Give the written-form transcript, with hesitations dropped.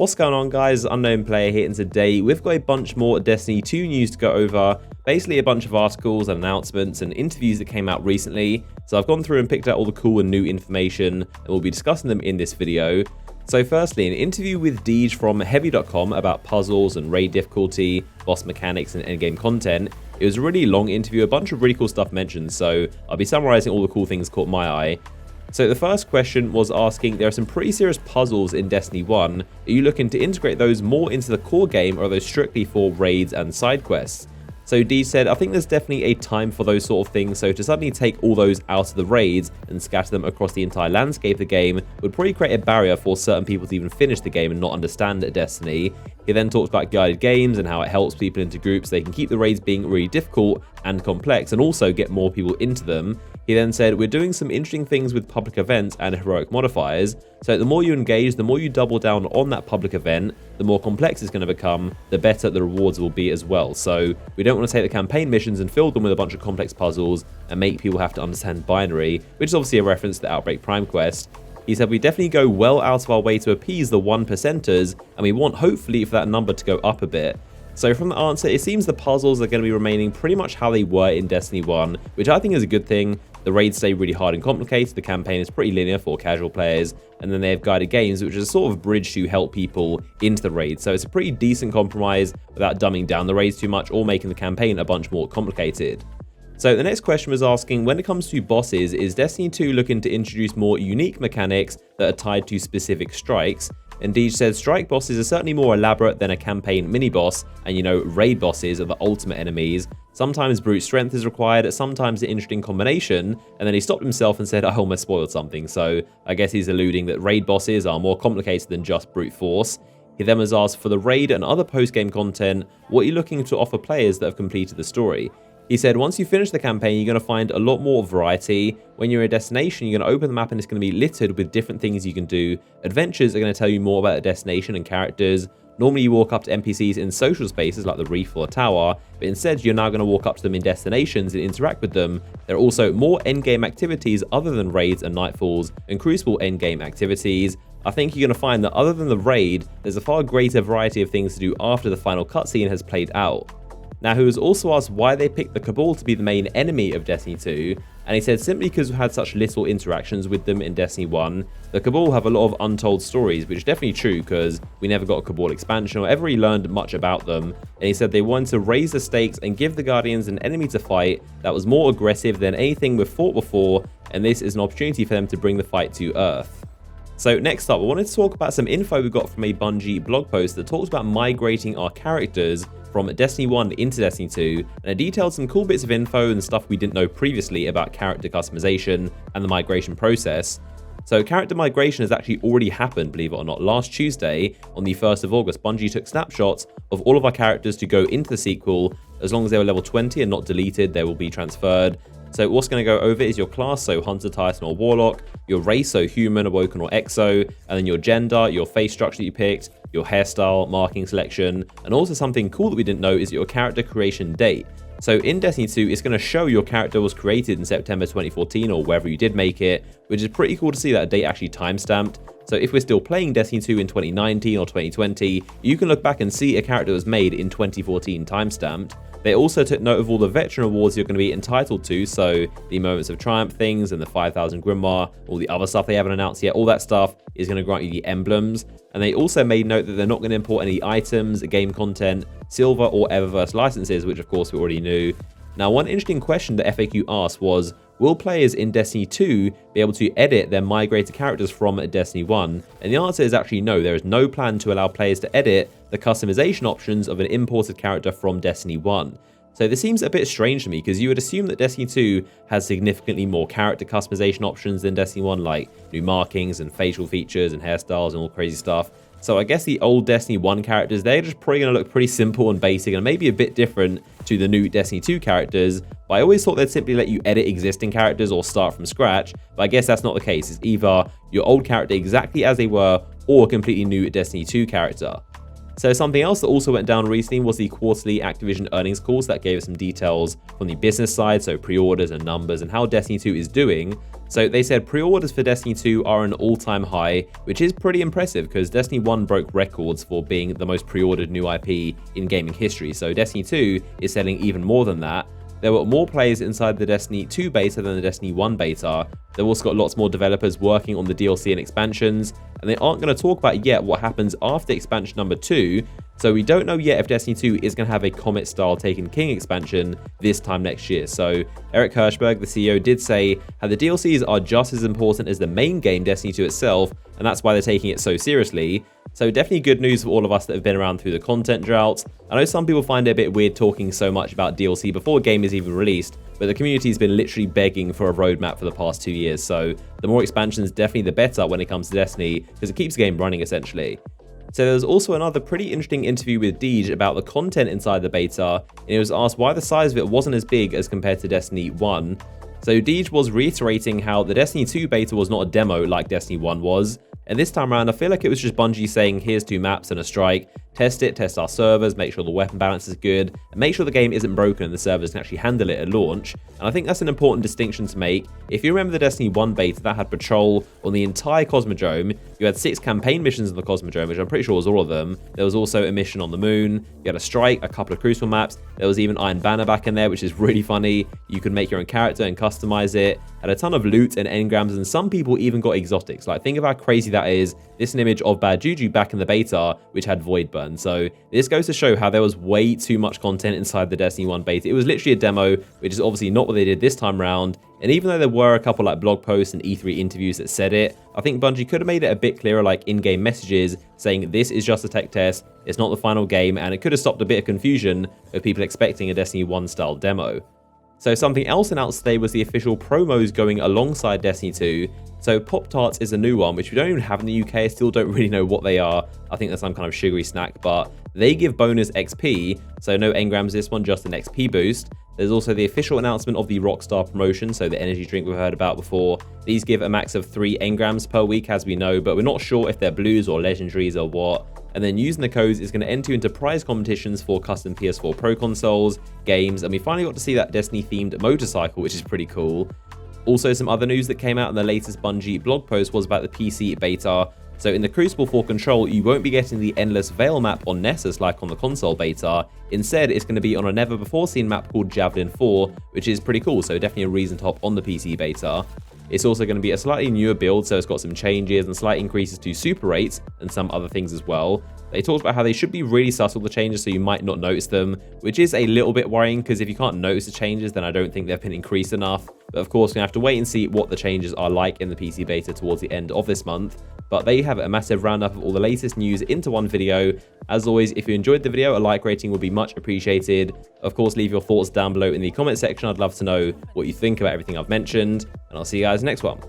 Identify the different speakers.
Speaker 1: What's going on, guys? Unknown Player here, and today we've got a bunch more Destiny 2 news to go over. Basically a bunch of articles and announcements and interviews that came out recently. So I've gone through and picked out all the cool and new information, and we'll be discussing them in this video. So firstly, an interview with Deej from Heavy.com about puzzles and raid difficulty, boss mechanics and endgame content. It was a really long interview, a bunch of really cool stuff mentioned, so I'll be summarizing all the cool things caught my eye. So the first question was asking, there are some pretty serious puzzles in Destiny 1. Are you looking to integrate those more into the core game, or are those strictly for raids and side quests? So Deej said, I think there's definitely a time for those sort of things, so to suddenly take all those out of the raids and scatter them across the entire landscape of the game would probably create a barrier for certain people to even finish the game and not understand Destiny. He then talked about guided games and how it helps people into groups. They can keep the raids being really difficult and complex and also get more people into them. He then said, we're doing some interesting things with public events and heroic modifiers, so the more you engage, the more you double down on that public event, the more complex it's going to become, the better the rewards will be as well. So we don't want to take the campaign missions and fill them with a bunch of complex puzzles and make people have to understand binary, which is obviously a reference to the Outbreak Prime quest. He said, we definitely go well out of our way to appease the 1%ers, and we want hopefully for that number to go up a bit. So from the answer, it seems the puzzles are going to be remaining pretty much how they were in Destiny 1, which I think is a good thing. The raids stay really hard and complicated, the campaign is pretty linear for casual players, and then they have guided games, which is a sort of bridge to help people into the raids. So it's a pretty decent compromise without dumbing down the raids too much or making the campaign a bunch more complicated. So the next question was asking, when it comes to bosses, is Destiny 2 looking to introduce more unique mechanics that are tied to specific strikes? And Deej said, strike bosses are certainly more elaborate than a campaign mini-boss, and raid bosses are the ultimate enemies. Sometimes brute strength is required, sometimes an interesting combination, and then he stopped himself and said, I almost spoiled something. So I guess he's alluding that raid bosses are more complicated than just brute force. He then was asked, for the raid and other post-game content, what are you looking to offer players that have completed the story? He said, once you finish the campaign, you're going to find a lot more variety. When you're at a destination, you're going to open the map and it's going to be littered with different things you can do. Adventures are going to tell you more about the destination and characters. Normally you walk up to NPCs in social spaces like the reef or tower, but instead you're now going to walk up to them in destinations and interact with them. There are also more endgame activities other than raids and nightfalls and crucible endgame activities. I think you're going to find that other than the raid, there's a far greater variety of things to do after the final cutscene has played out. Now, he was also asked why they picked the Cabal to be the main enemy of Destiny 2, and he said simply because we've had such little interactions with them in Destiny 1. The Cabal have a lot of untold stories, which is definitely true because we never got a Cabal expansion or ever really learned much about them. And he said they wanted to raise the stakes and give the Guardians an enemy to fight that was more aggressive than anything we've fought before, and this is an opportunity for them to bring the fight to Earth. So next up, I wanted to talk about some info we got from a Bungie blog post that talks about migrating our characters from Destiny 1 into Destiny 2, and it detailed some cool bits of info and stuff we didn't know previously about character customization and the migration process. So character migration has actually already happened, believe it or not. Last Tuesday, on the 1st of August, Bungie took snapshots of all of our characters to go into the sequel. As long as they were level 20 and not deleted, they will be transferred. So what's going to go over is your class, so Hunter, Titan, or Warlock, your race, so Human, Awoken, or Exo, and then your gender, your face structure that you picked, your hairstyle, marking selection, and also something cool that we didn't know is your character creation date. So in Destiny 2, it's going to show your character was created in September 2014 or wherever you did make it, which is pretty cool to see that date actually timestamped. So if we're still playing Destiny 2 in 2019 or 2020, you can look back and see a character was made in 2014 timestamped. They also took note of all the veteran awards you're going to be entitled to, so the Moments of Triumph things and the 5,000 Grimoire, all the other stuff they haven't announced yet, all that stuff is going to grant you the emblems. And they also made note that they're not going to import any items, game content, Silver or Eververse licenses, which of course we already knew. Now, one interesting question that FAQ asked was, will players in Destiny 2 be able to edit their migrated characters from Destiny 1? And the answer is actually no. There is no plan to allow players to edit the customization options of an imported character from Destiny 1. So this seems a bit strange to me because you would assume that Destiny 2 has significantly more character customization options than Destiny 1, like new markings and facial features and hairstyles and all crazy stuff. So I guess the old Destiny 1 characters, they're just probably going to look pretty simple and basic and maybe a bit different to the new Destiny 2 characters. But I always thought they'd simply let you edit existing characters or start from scratch. But I guess that's not the case. It's either your old character exactly as they were or a completely new Destiny 2 character. So something else that also went down recently was the quarterly Activision earnings calls that gave us some details from the business side, so pre-orders and numbers and how Destiny 2 is doing. So they said pre-orders for Destiny 2 are an all-time high, which is pretty impressive because Destiny 1 broke records for being the most pre-ordered new IP in gaming history. So Destiny 2 is selling even more than that. There were more players inside the Destiny 2 beta than the Destiny 1 beta. They've also got lots more developers working on the DLC and expansions, and they aren't going to talk about yet what happens after expansion number 2, so we don't know yet if Destiny 2 is going to have a Comet-style Taken King expansion this time next year. So Eric Hirschberg, the CEO, did say how the DLCs are just as important as the main game, Destiny 2 itself, and that's why they're taking it so seriously. So definitely good news for all of us that have been around through the content drought. I know some people find it a bit weird talking so much about DLC before a game is even released, but the community's been literally begging for a roadmap for the past 2 years, so the more expansions, definitely the better when it comes to Destiny, because it keeps the game running essentially. So there was also another pretty interesting interview with Deej about the content inside the beta, and he was asked why the size of it wasn't as big as compared to Destiny 1. So Deej was reiterating how the Destiny 2 beta was not a demo like Destiny 1 was, and this time around I feel like it was just Bungie saying here's 2 maps and a strike, test it, test our servers, make sure the weapon balance is good, and make sure the game isn't broken and the servers can actually handle it at launch. And I think that's an important distinction to make. If you remember the Destiny 1 beta that had patrol on the entire Cosmodrome, you had 6 campaign missions on the Cosmodrome, which I'm pretty sure was all of them. There was also a mission on the moon, you had a strike, a couple of Crucible maps, there was even Iron Banner back in there, which is really funny. You could make your own character and customize it, had a ton of loot and engrams, and some people even got exotics. Like, think of how crazy that is. This is an image of Bad Juju back in the beta, which had Void Burn. So this goes to show how there was way too much content inside the Destiny 1 beta. It was literally a demo, which is obviously not what they did this time around. And even though there were a couple like blog posts and E3 interviews that said it, I think Bungie could have made it a bit clearer, like in-game messages saying this is just a tech test, it's not the final game, and it could have stopped a bit of confusion of people expecting a Destiny 1 style demo. So something else announced today was the official promos going alongside Destiny 2. So Pop-Tarts is a new one, which we don't even have in the UK. I still don't really know what they are. I think they're some kind of sugary snack, but they give bonus XP. So no engrams this one, just an XP boost. There's also the official announcement of the Rockstar promotion, so the energy drink we've heard about before. These give a max of 3 engrams per week, as we know, but we're not sure if they're blues or legendaries or what. And then using the codes is going to enter into prize competitions for custom PS4 Pro consoles, games, and we finally got to see that Destiny-themed motorcycle, which is pretty cool. Also, some other news that came out in the latest Bungie blog post was about the PC beta. So in the Crucible 4 Control, you won't be getting the Endless Veil map on Nessus like on the console beta. Instead, it's going to be on a never-before-seen map called Javelin 4, which is pretty cool, so definitely a reason to hop on the PC beta. It's also going to be a slightly newer build, so it's got some changes and slight increases to super rates and some other things as well. They talked about how they should be really subtle, the changes, so you might not notice them, which is a little bit worrying because if you can't notice the changes, then I don't think they've been increased enough. But of course, we're going to have to wait and see what the changes are like in the PC beta towards the end of this month. But there you have it, a massive roundup of all the latest news into one video. As always, if you enjoyed the video, a like rating would be much appreciated. Of course, leave your thoughts down below in the comment section. I'd love to know what you think about everything I've mentioned, and I'll see you guys next one.